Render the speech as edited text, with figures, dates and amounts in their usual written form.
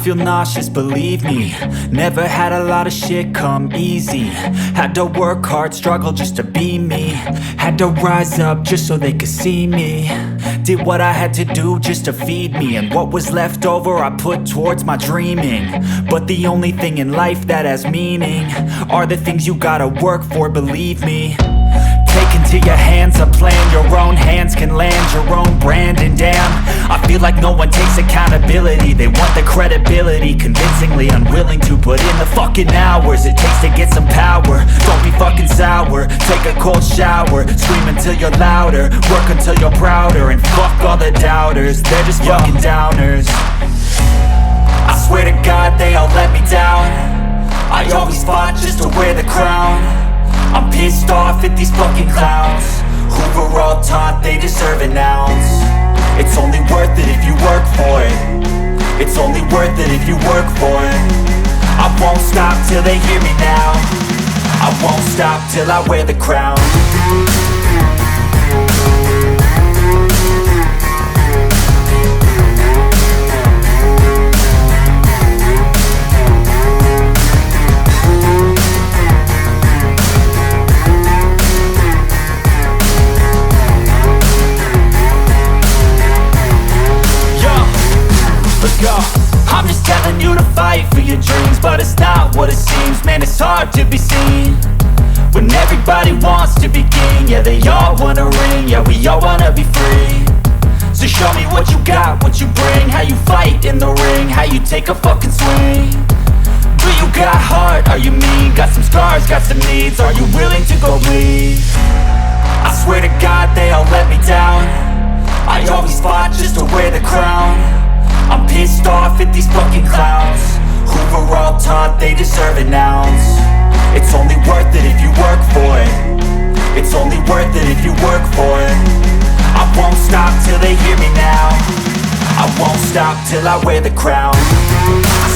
feel nauseous, believe me. Never had a lot of shit come easy. Had to work hard, struggle just to be me. Had to rise up just so they could see me. Did what I had to do just to feed me. And what was left over I put towards my dreaming. But the only thing in life that has meaning are the things you gotta work for, believe me. Take into your hands a plan, your own hands can land your own brand. And damn, I feel like no one takes accountability. They want the credibility, convincingly unwilling to put in the fucking hours it takes to get some power. Don't be fucking sour, take a cold shower, scream until you're louder, work until you're prouder. And fuck all the doubters, they're just fucking downers. I swear to God they all let me down. I always fought just to wear the crown. I'm pissed off at these fucking clowns who were all taught they deserve an ounce. It's only worth it if you work for it. It's only worth it if you work for it. I won't stop till they hear me now. I won't stop till I wear the crown. I'm just telling you to fight for your dreams, but it's not what it seems. Man, it's hard to be seen when everybody wants to be king. Yeah, they all wanna ring, yeah, we all wanna be free. So show me what you got, what you bring, how you fight in the ring, how you take a fucking swing. Do you got heart, are you mean? Got some scars, got some needs, are you willing to go bleed? I swear to God they all let me down. I always fought just to wear the crown. I'm pissed off at these fucking clowns who were all taught they deserve an ounce. It's only worth it if you work for it. It's only worth it if you work for it. I won't stop till they hear me now. I won't stop till I wear the crown. I